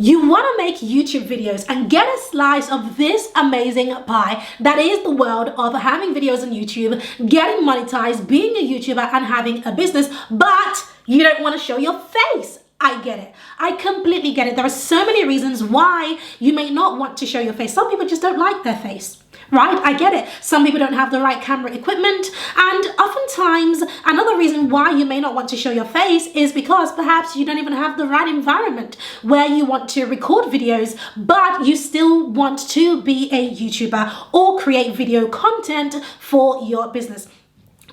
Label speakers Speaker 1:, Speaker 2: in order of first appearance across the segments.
Speaker 1: You want to make YouTube videos and get a slice of this amazing pie that is the world of having videos on YouTube, getting monetized, being a YouTuber and having a business, but you don't want to show your face. I get it. I completely get it. There are so many reasons why you may not want to show your face. Some people just don't like their face. Right? I get it. Some people don't have the right camera equipment, and oftentimes another reason why you may not want to show your face is because perhaps you don't even have the right environment where you want to record videos, but you still want to be a YouTuber or create video content for your business.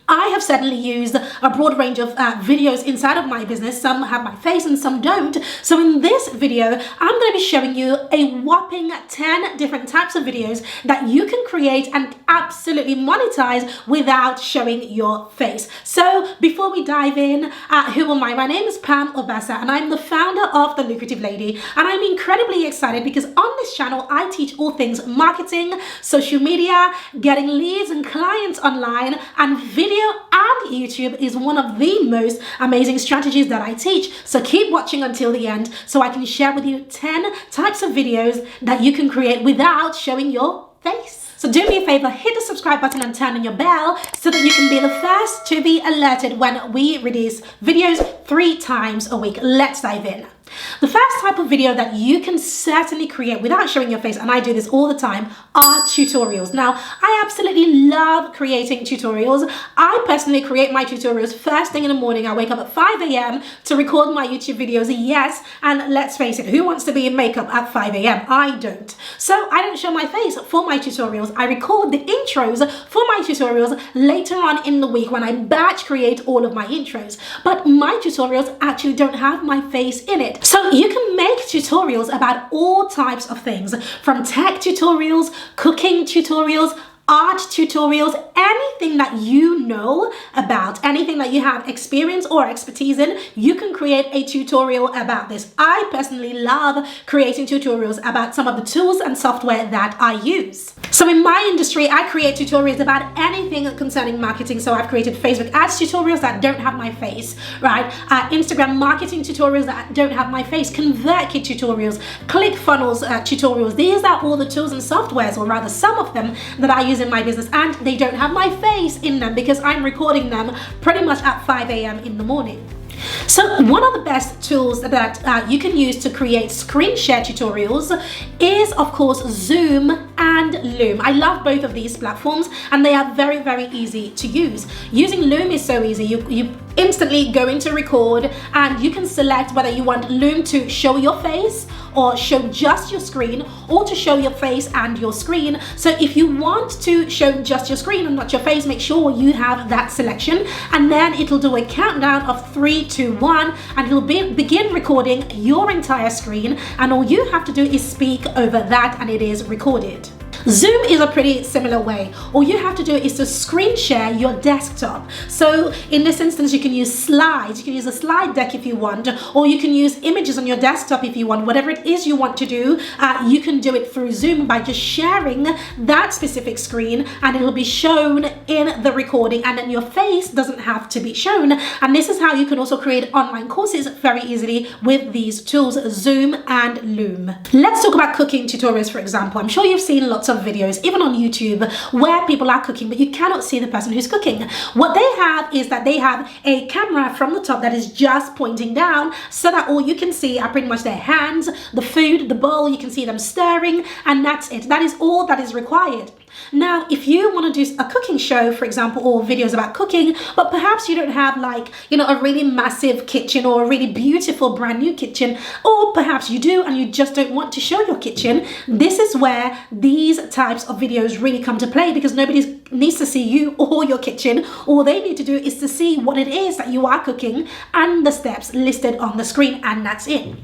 Speaker 1: I have certainly used a broad range of videos inside of my business. Some have my face and some don't. So in this video, I'm going to be showing you a whopping 10 different types of videos that you can create and absolutely monetize without showing your face. So before we dive in, who am I? My name is Pam Obasa and I'm the founder of The Lucrative Lady. And I'm incredibly excited because on this channel, I teach all things marketing, social media, getting leads and clients online, and video and YouTube is one of the most amazing strategies that I teach. So keep watching until the end so I can share with you 10 types of videos that you can create without showing your face. So do me a favor, hit the subscribe button and turn on your bell so that you can be the first to be alerted when we release videos 3 times a week. Let's dive in. The first type of video that you can certainly create without showing your face, and I do this all the time, are tutorials. Now, I absolutely love creating tutorials. I personally create my tutorials first thing in the morning. I wake up at 5 a.m. to record my YouTube videos. Yes, and let's face it, who wants to be in makeup at 5 a.m.? I don't. So I don't show my face for my tutorials. I record the intros for my tutorials later on in the week when I batch create all of my intros. But my tutorials actually don't have my face in it. So you can make tutorials about all types of things, from tech tutorials, cooking tutorials, art tutorials, anything that you know about, anything that you have experience or expertise in, you can create a tutorial about this. I personally love creating tutorials about some of the tools and software that I use. So in my industry, I create tutorials about anything concerning marketing. So I've created Facebook ads tutorials that don't have my face, right? Instagram marketing tutorials that don't have my face, ConvertKit tutorials, ClickFunnels tutorials. These are all the tools and softwares, or rather some of them, that I use in my business, and they don't have my face in them because I'm recording them pretty much at 5 a.m. in the morning. So one of the best tools that you can use to create screen share tutorials is, of course, Zoom and Loom. I love both of these platforms and they are very, very easy to use. Using Loom is so easy. You instantly go into record and you can select whether you want Loom to show your face or show just your screen, or to show your face and your screen. So if you want to show just your screen and not your face, make sure you have that selection, and then it'll do a countdown of 3, 2, 1, and it'll begin recording your entire screen, and all you have to do is speak over that and it is recorded. Zoom is a pretty similar way. All you have to do is to screen share your desktop. So in this instance, you can use slides. You can use a slide deck if you want, or you can use images on your desktop if you want. Whatever it is you want to do, you can do it through Zoom by just sharing that specific screen, and it'll be shown in the recording, and then your face doesn't have to be shown. And this is how you can also create online courses very easily with these tools, Zoom and Loom. Let's talk about cooking tutorials, for example. I'm sure you've seen lots of videos, even on YouTube, where people are cooking, but you cannot see the person who's cooking. What they have is that they have a camera from the top that is just pointing down, so that all you can see are pretty much their hands, the food, the bowl. You can see them stirring, and that's it. That is all that is required. Now, if you want to do a cooking show, for example, or videos about cooking, but perhaps you don't have, like, you know, a really massive kitchen or a really beautiful brand new kitchen, or perhaps you do and you just don't want to show your kitchen, this is where these types of videos really come to play, because nobody needs to see you or your kitchen. All they need to do is to see what it is that you are cooking and the steps listed on the screen, and that's it.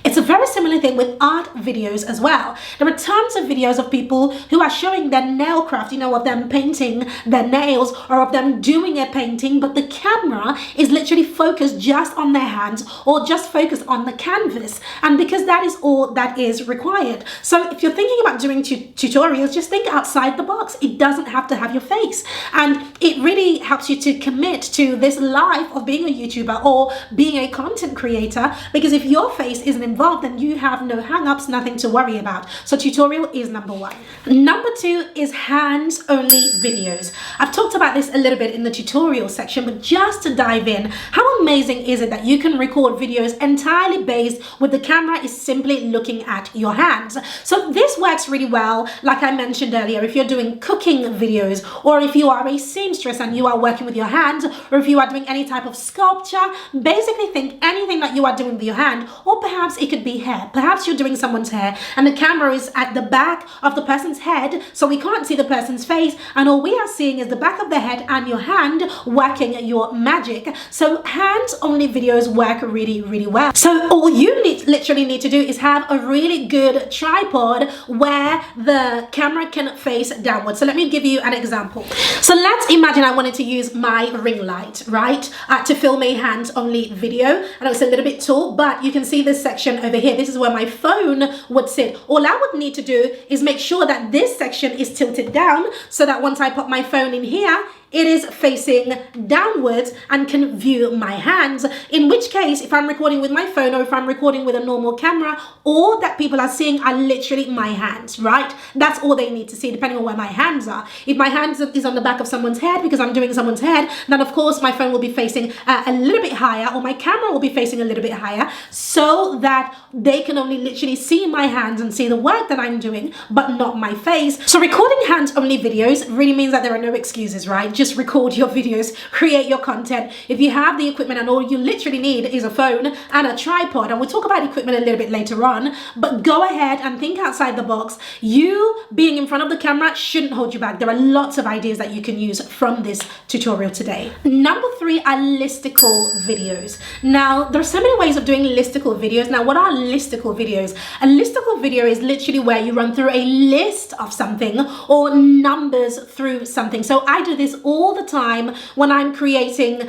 Speaker 1: It's a very similar thing with art videos as well. There are tons of videos of people who are showing their nail craft, you know, of them painting their nails or of them doing a painting, but the camera is literally focused just on their hands or just focused on the canvas. And because that is all that is required. So if you're thinking about doing tutorials, just think outside the box. It doesn't have to have your face. And it really helps you to commit to this life of being a YouTuber or being a content creator, because if your face isn't involved, then you have no hang-ups, nothing to worry about. So tutorial is number one. Number two is hands-only videos. I've talked about this a little bit in the tutorial section, but just to dive in, how amazing is it that you can record videos entirely based with the camera is simply looking at your hands? So this works really well, like I mentioned earlier, if you're doing cooking videos, or if you are a seamstress and you are working with your hands, or if you are doing any type of sculpture. Basically think anything that you are doing with your hand, or perhaps it could be hair. Perhaps you're doing someone's hair and the camera is at the back of the person's head, so we can't see the person's face, and all we are seeing is the back of the head and your hand working your magic. So hands-only videos work really, really well. So all you literally need to do is have a really good tripod where the camera can face downwards. So let me give you an example. So let's imagine I wanted to use my ring light, right, to film a hands-only video. I know it's a little bit tall, but you can see this section over here. This is where my phone would sit. All I would need to do is make sure that this section is tilted down so that once I put my phone in here, it is facing downwards and can view my hands. In which case, if I'm recording with my phone or if I'm recording with a normal camera, all that people are seeing are literally my hands, right? That's all they need to see, depending on where my hands are. If my hands is on the back of someone's head because I'm doing someone's head, then of course my phone will be facing a little bit higher, or my camera will be facing a little bit higher, so that they can only literally see my hands and see the work that I'm doing, but not my face. So recording hands-only videos really means that there are no excuses, right? Just record your videos, create your content. If you have the equipment, and all you literally need is a phone and a tripod, and we'll talk about equipment a little bit later on, but go ahead and think outside the box. You being in front of the camera shouldn't hold you back. There are lots of ideas that you can use from this tutorial today. Number three are listicle videos. Now, there are so many ways of doing listicle videos. Now, what are listicle videos? A listicle video is literally where you run through a list of something or numbers through something. So I do this all the time when I'm creating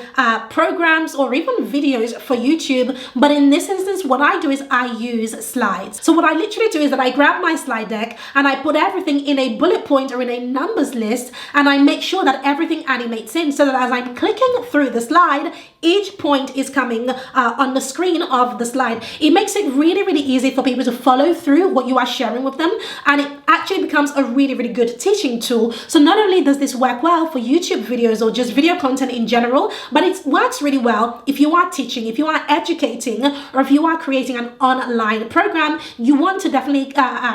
Speaker 1: programs or even videos for YouTube. But in this instance, what I do is I use slides. So what I literally do is that I grab my slide deck and I put everything in a bullet point or in a numbers list, and I make sure that everything animates in, so that as I'm clicking through the slide, each point is coming on the screen of the slide. It makes it really, really easy for people to follow through what you are sharing with them, and it actually becomes a really, really good teaching tool. So not only does this work well for YouTube videos or just video content in general, but it works really well if you are teaching, if you are educating, or if you are creating an online program. You want to definitely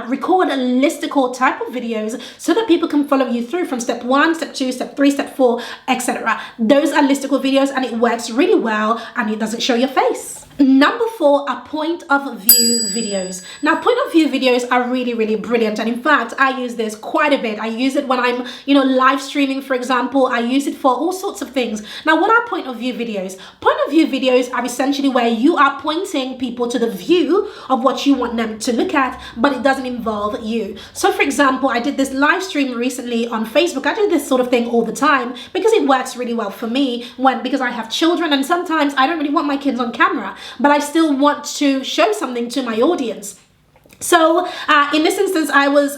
Speaker 1: record a listicle type of videos so that people can follow you through from step 1, step 2, step 3, step 4, etc. Those are listicle videos, and it works really well, and it doesn't show your face. Number 4 are point of view videos. Now, point of view videos are really, really brilliant, and in fact I use this quite a bit. I use it when I'm live streaming, for example. I use it for all sorts of things. Now, what are point of view videos? Point of view videos are essentially where you are pointing people to the view of what you want them to look at, but it doesn't involve you. So for example, I did this live stream recently on Facebook. I do this sort of thing all the time because it works really well for me because I have children, and sometimes I don't really want my kids on camera, but I still want to show something to my audience. So in this instance, I was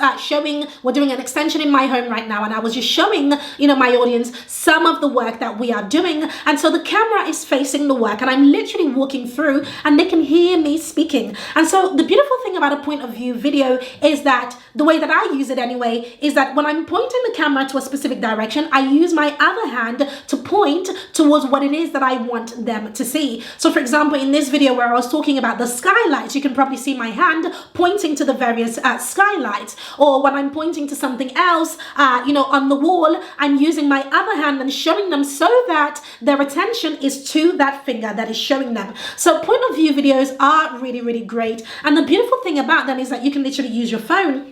Speaker 1: we're doing an extension in my home right now, and I was just showing, my audience some of the work that we are doing. And so the camera is facing the work, and I'm literally walking through, and they can hear me speaking. And so the beautiful thing about a point of view video is that the way that I use it anyway is that when I'm pointing the camera to a specific direction, I use my other hand to point towards what it is that I want them to see. So for example, in this video where I was talking about the skylights, you can probably see my hand pointing to the various skylights. Or when I'm pointing to something else, on the wall, I'm using my other hand and showing them so that their attention is to that finger that is showing them. So point of view videos are really, really great. And the beautiful thing about them is that you can literally use your phone.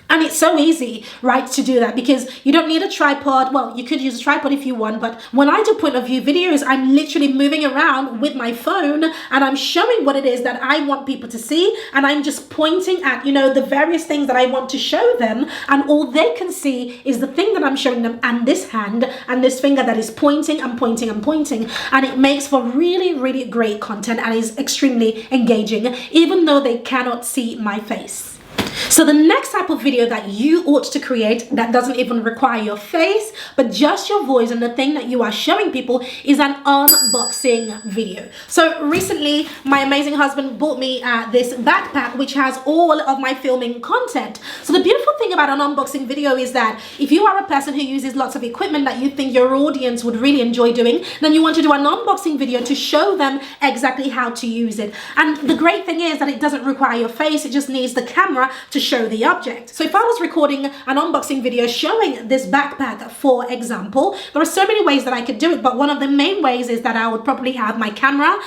Speaker 1: And it's so easy, right, to do that, because you don't need a tripod. Well, you could use a tripod if you want, but when I do point of view videos, I'm literally moving around with my phone, and I'm showing what it is that I want people to see, and I'm just pointing at, the various things that I want to show them, and all they can see is the thing that I'm showing them, and this hand and this finger that is pointing and pointing and pointing, and it makes for really, really great content and is extremely engaging, even though they cannot see my face. So the next type of video that you ought to create that doesn't even require your face, but just your voice and the thing that you are showing people, is an unboxing video. So recently, my amazing husband bought me this backpack, which has all of my filming content. So the beautiful thing about an unboxing video is that if you are a person who uses lots of equipment that you think your audience would really enjoy doing, then you want to do an unboxing video to show them exactly how to use it. And the great thing is that it doesn't require your face, it just needs the camera to show the object. So if I was recording an unboxing video showing this backpack, for example, there are so many ways that I could do it, but one of the main ways is that I would probably have my camera,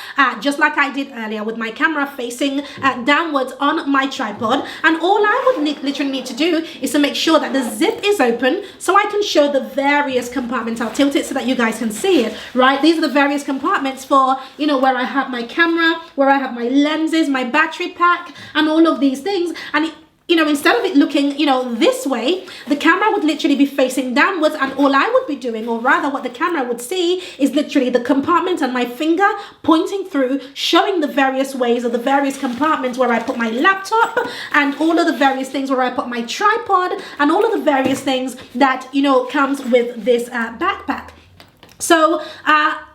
Speaker 1: just like I did earlier, with my camera facing downwards on my tripod, and all I would literally need to do is to make sure that the zip is open so I can show the various compartments. I'll tilt it so that you guys can see it, right? These are the various compartments for, you know, where I have my camera, where I have my lenses, my battery pack, and all of these things. And you know, instead of it looking, you know, this way, the camera would literally be facing downwards, and all I would be doing, or rather what the camera would see, is literally the compartment and my finger pointing through, showing the various ways, or the various compartments where I put my laptop, and all of the various things where I put my tripod, and all of the various things that, you know, comes with this backpack. So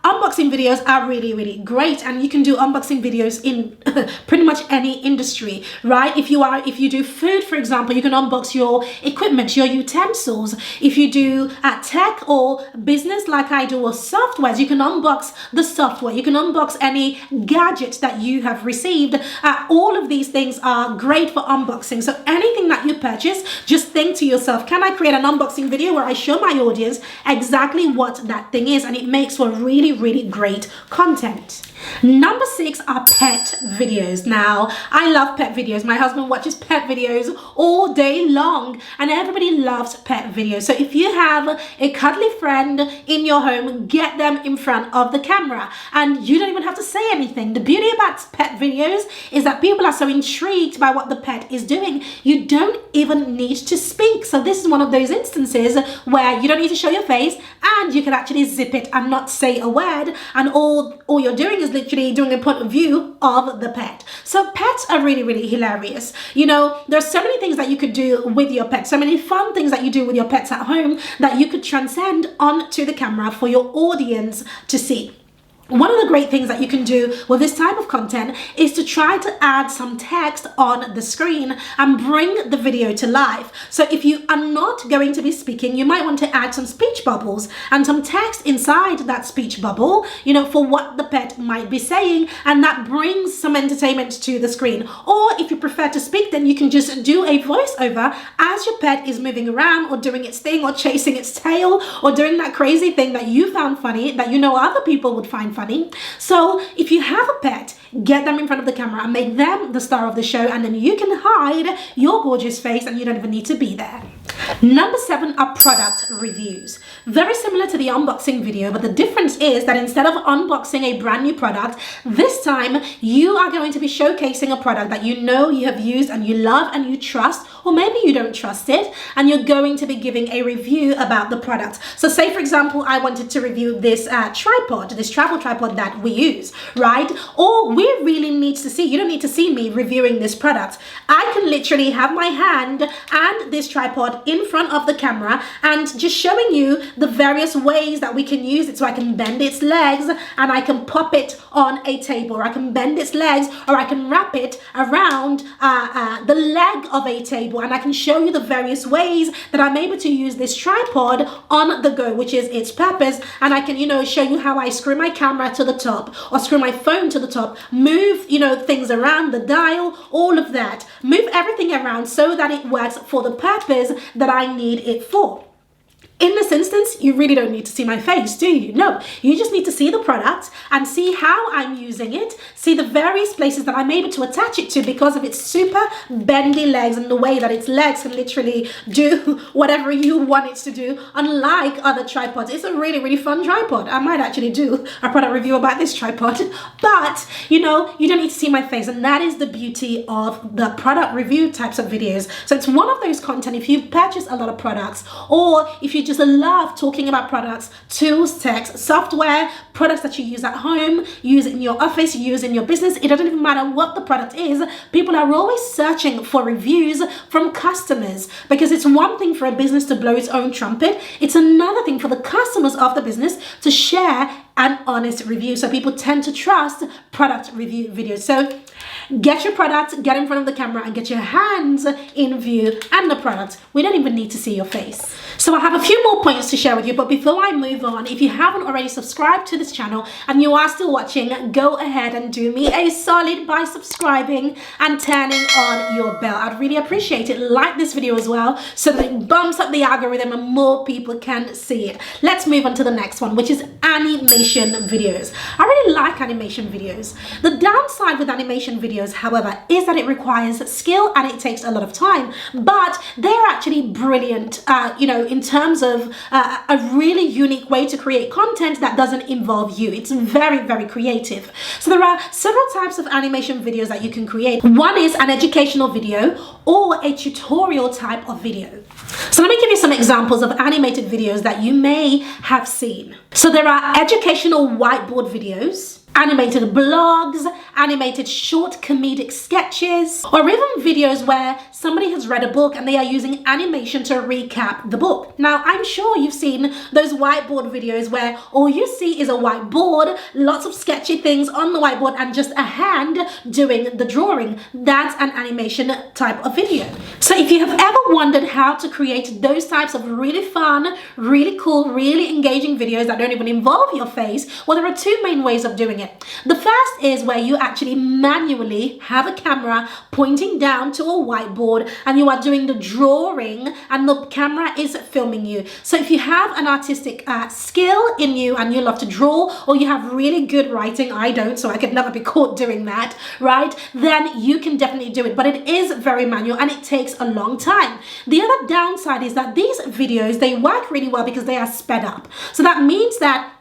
Speaker 1: unboxing videos are really, really great, and you can do unboxing videos in pretty much any industry, right? If you do food, for example, you can unbox your equipment, your utensils. If you do tech or business like I do, or softwares, you can unbox the software. You can unbox any gadgets that you have received. All of these things are great for unboxing. So anything that you purchase, just think to yourself, can I create an unboxing video where I show my audience exactly what that thing is? And it makes for really, really great content. Number 6 are pet videos. Now, I love pet videos. My husband watches pet videos all day long, and everybody loves pet videos. So if you have a cuddly friend in your home, get them in front of the camera, and you don't even have to say anything. The beauty about pet videos is that people are so intrigued by what the pet is doing, you don't even need to speak. So this is one of those instances where you don't need to show your face, and you can actually zip it and not say a word, and all you're doing is literally doing a point of view of the pet. So pets are really, really hilarious. You know, there's so many things that you could do with your pet, so many fun things that you do with your pets at home that you could transcend onto the camera for your audience to see. One of the great things that you can do with this type of content is to try to add some text on the screen and bring the video to life. So if you are not going to be speaking, you might want to add some speech bubbles and some text inside that speech bubble, you know, for what the pet might be saying, and that brings some entertainment to the screen. Or if you prefer to speak, then you can just do a voiceover as your pet is moving around or doing its thing or chasing its tail or doing that crazy thing that you found funny, that you know other people would find funny. So if you have a pet, get them in front of the camera and make them the star of the show, and then you can hide your gorgeous face and you don't even need to be there. Number 7 are product reviews. Very similar to the unboxing video, but the difference is that instead of unboxing a brand new product, this time you are going to be showcasing a product that you know you have used and you love and you trust, or maybe you don't trust it, and you're going to be giving a review about the product. So say, for example, I wanted to review this tripod, this travel tripod that we use, right? Or we really need to see, you don't need to see me reviewing this product. I can literally have my hand and this tripod in front of the camera and just showing you the various ways that we can use it. So I can bend its legs and I can pop it on a table, or I can bend its legs, or I can wrap it around the leg of a table, and I can show you the various ways that I'm able to use this tripod on the go, which is its purpose. And I can, you know, show you how I screw my camera to the top or screw my phone to the top, move, you know, things around the dial, all of that, move everything around so that it works for the purpose that I need it for. In this instance, you really don't need to see my face, do you? No, you just need to see the product and see how I'm using it, see the various places that I'm able to attach it to because of its super bendy legs and the way that its legs can literally do whatever you want it to do, unlike other tripods. It's a really, really fun tripod. I might actually do a product review about this tripod, but you know, you don't need to see my face, and that is the beauty of the product review types of videos. So it's one of those content, if you purchase a lot of products, or if you just love talking about products, tools, techs, software, products that you use at home, use in your office, use in your business. It doesn't even matter what the product is. People are always searching for reviews from customers, because it's one thing for a business to blow its own trumpet. It's another thing for the customers of the business to share an honest review. So people tend to trust product review videos. So get your product, get in front of the camera and get your hands in view and the product. We don't even need to see your face. So I have a few more points to share with you, but before I move on, if you haven't already subscribed to this channel and you are still watching, go ahead and do me a solid by subscribing and turning on your bell. I'd really appreciate it. Like this video as well so that it bumps up the algorithm and more people can see it. Let's move on to the next one, which is animation videos. I really like animation videos. The downside with animation videos, however, is that it requires skill and it takes a lot of time, but they're actually brilliant, in terms of a really unique way to create content that doesn't involve you. It's very, very creative. So there are several types of animation videos that you can create. One is an educational video or a tutorial type of video. So let me give you some examples of animated videos that you may have seen. So there are educational whiteboard videos, animated blogs, animated short comedic sketches, or even videos where somebody has read a book and they are using animation to recap the book. Now, I'm sure you've seen those whiteboard videos where all you see is a whiteboard, lots of sketchy things on the whiteboard, and just a hand doing the drawing. That's an animation type of video. So if you have ever wondered how to create those types of really fun, really cool, really engaging videos that don't even involve your face, well, there are two main ways of doing it. The first is where you actually manually have a camera pointing down to a whiteboard and you are doing the drawing and the camera is filming you. So if you have an artistic skill in you and you love to draw, or you have really good writing, I don't, so I could never be caught doing that, right? Then you can definitely do it, but it is very manual and it takes a long time. The other downside is that these videos, they work really well because they are sped up. So that means that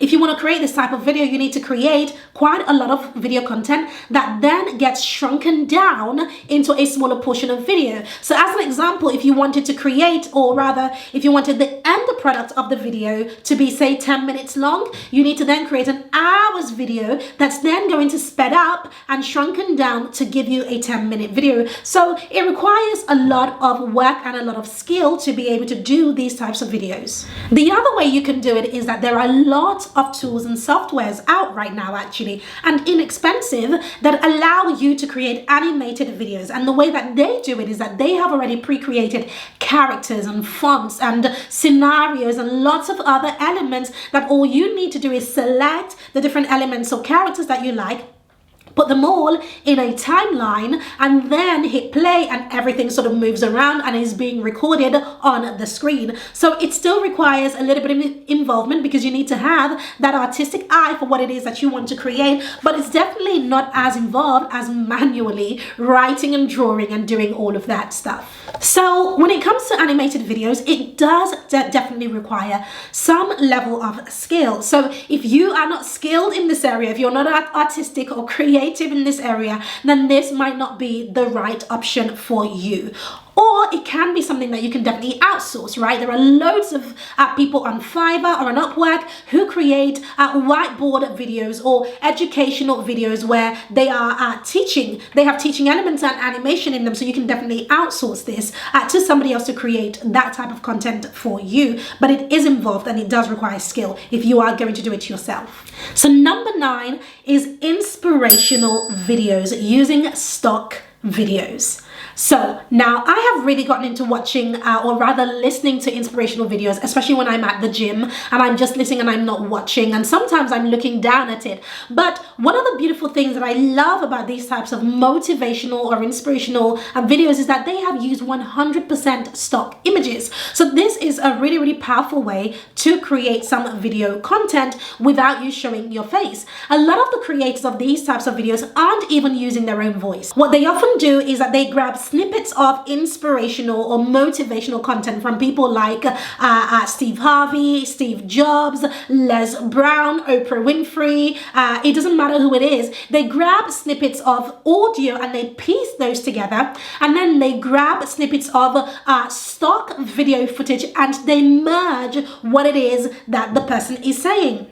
Speaker 1: if you want to create this type of video, you need to create quite a lot of video content that then gets shrunken down into a smaller portion of video. So as an example, if you wanted to create, or rather, if you wanted the end product of the video to be, say, 10 minutes long, you need to then create an hour's video that's then going to sped up and shrunken down to give you a 10-minute video. So it requires a lot of work and a lot of skill to be able to do these types of videos. The other way you can do it is that there are lots of tools and softwares out right now, actually, and inexpensive, that allow you to create animated videos. And the way that they do it is that they have already pre-created characters and fonts and scenarios and lots of other elements that all you need to do is select the different elements or characters that you like, put them all in a timeline, and then hit play and everything sort of moves around and is being recorded on the screen. So it still requires a little bit of involvement because you need to have that artistic eye for what it is that you want to create, but it's definitely not as involved as manually writing and drawing and doing all of that stuff. So when it comes to animated videos, it does definitely require some level of skill. So if you are not skilled in this area, if you're not artistic or creative in this area, then this might not be the right option for you. Or it can be something that you can definitely outsource, right? There are loads of people on Fiverr or on Upwork who create whiteboard videos or educational videos where they are teaching. They have teaching elements and animation in them, so you can definitely outsource this to somebody else to create that type of content for you. But it is involved and it does require skill if you are going to do it yourself. So number 9 is inspirational videos using stock videos. So now I have really gotten into watching or rather listening to inspirational videos, especially when I'm at the gym and I'm just listening and I'm not watching, and sometimes I'm looking down at it. But one of the beautiful things that I love about these types of motivational or inspirational videos is that they have used 100% stock images. So this is a really, really powerful way to create some video content without you showing your face. A lot of the creators of these types of videos aren't even using their own voice. What they often some do is that they grab snippets of inspirational or motivational content from people like Steve Harvey, Steve Jobs, Les Brown, Oprah Winfrey. It doesn't matter who it is. They grab snippets of audio and they piece those together, and then they grab snippets of stock video footage and they merge what it is that the person is saying.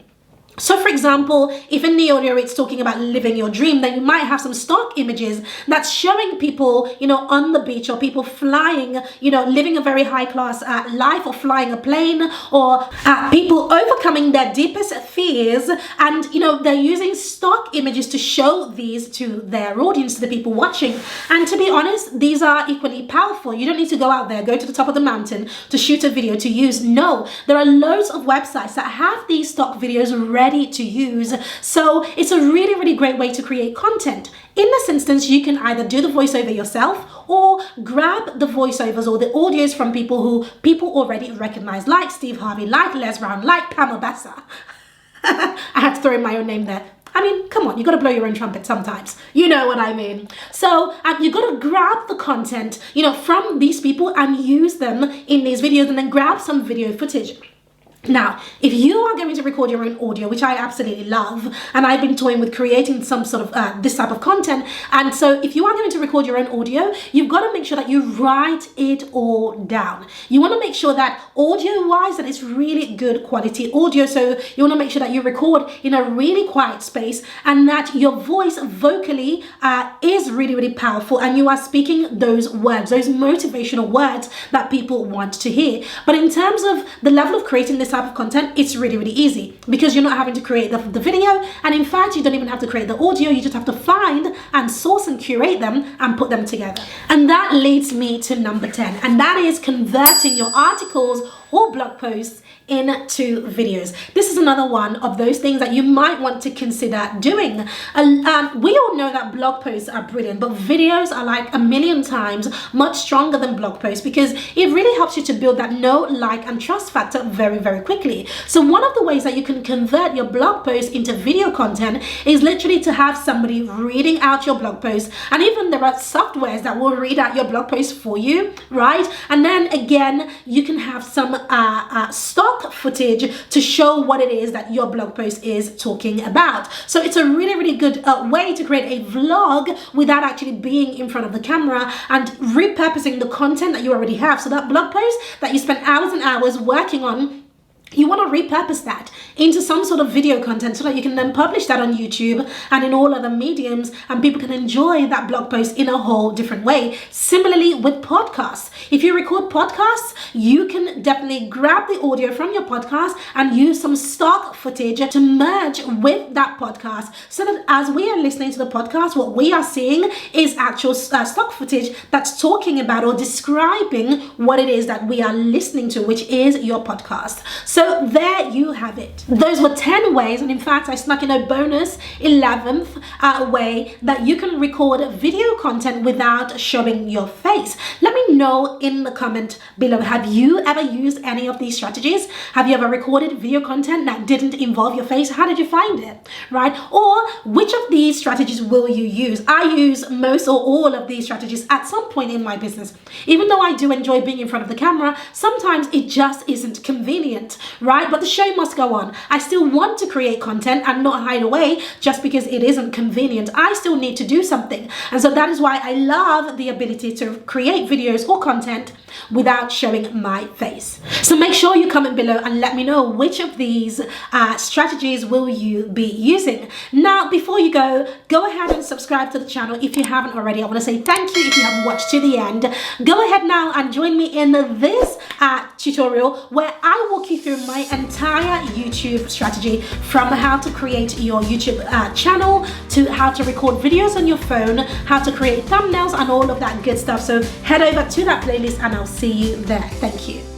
Speaker 1: So for example, if in the audio it's talking about living your dream, then you might have some stock images that's showing people, on the beach, or people flying, living a very high class life, or flying a plane, or people overcoming their deepest fears. And, they're using stock images to show these to their audience, to the people watching. And to be honest, these are equally powerful. You don't need to go out there, go to the top of the mountain to shoot a video to use. No, there are loads of websites that have these stock videos ready to use. So it's a really, really great way to create content. In this instance, you can either do the voiceover yourself or grab the voiceovers or the audios from people who people already recognize, like Steve Harvey, like Les Brown, like Obasa. I had to throw in my own name there. I mean, come on, you got to blow your own trumpet sometimes. You know what I mean. So you got to grab the content, from these people and use them in these videos, and then grab some video footage. Now, if you are going to record your own audio, which I absolutely love, and I've been toying with creating some sort of this type of content, and so if you are going to record your own audio, you've got to make sure that you write it all down. You want to make sure that audio-wise that it's really good quality audio. So you want to make sure that you record in a really quiet space, and that your voice vocally is really, really powerful, and you are speaking those words, those motivational words that people want to hear. But in terms of the level of creating this type of content, it's really, really easy, because you're not having to create the video, and in fact you don't even have to create the audio. You just have to find and source and curate them and put them together. And that leads me to number 10, and that is converting your articles or blog posts into videos. This is another one of those things that you might want to consider doing. We all know that blog posts are brilliant, but videos are like a million times much stronger than blog posts, because it really helps you to build that know, like, and trust factor very, very quickly. So one of the ways that you can convert your blog post into video content is literally to have somebody reading out your blog post. And even there are softwares that will read out your blog post for you, right? And then again, you can have some stock footage to show what it is that your blog post is talking about. So it's a really, really good way to create a vlog without actually being in front of the camera, and repurposing the content that you already have. So that blog post that you spent hours and hours working on, you want to repurpose that into some sort of video content, so that you can then publish that on YouTube and in all other mediums, and people can enjoy that blog post in a whole different way. Similarly with podcasts, if you record podcasts, you can definitely grab the audio from your podcast and use some stock footage to merge with that podcast, so that as we are listening to the podcast, what we are seeing is actual stock footage that's talking about or describing what it is that we are listening to, which is your podcast. So there you have it. Those were 10 ways, and in fact I snuck in a bonus 11th way that you can record video content without showing your face. Let me know in the comment below, have you ever used any of these strategies? Have you ever recorded video content that didn't involve your face? How did you find it, right? Or which of these strategies will you use? I use most or all of these strategies at some point in my business. Even though I do enjoy being in front of the camera, sometimes it just isn't convenient, right? But the show must go on. I still want to create content and not hide away just because it isn't convenient. I still need to do something. And so that is why I love the ability to create videos or content without showing my face. So make sure you comment below and let me know which of these strategies will you be using. Now, before you go ahead and subscribe to the channel if you haven't already. I want to say thank you if you have watched to the end. Go ahead now and join me in this tutorial where I walk you through my entire YouTube strategy, from how to create your YouTube channel to how to record videos on your phone, how to create thumbnails and all of that good stuff. So head over to that playlist and I'll see you there. Thank you.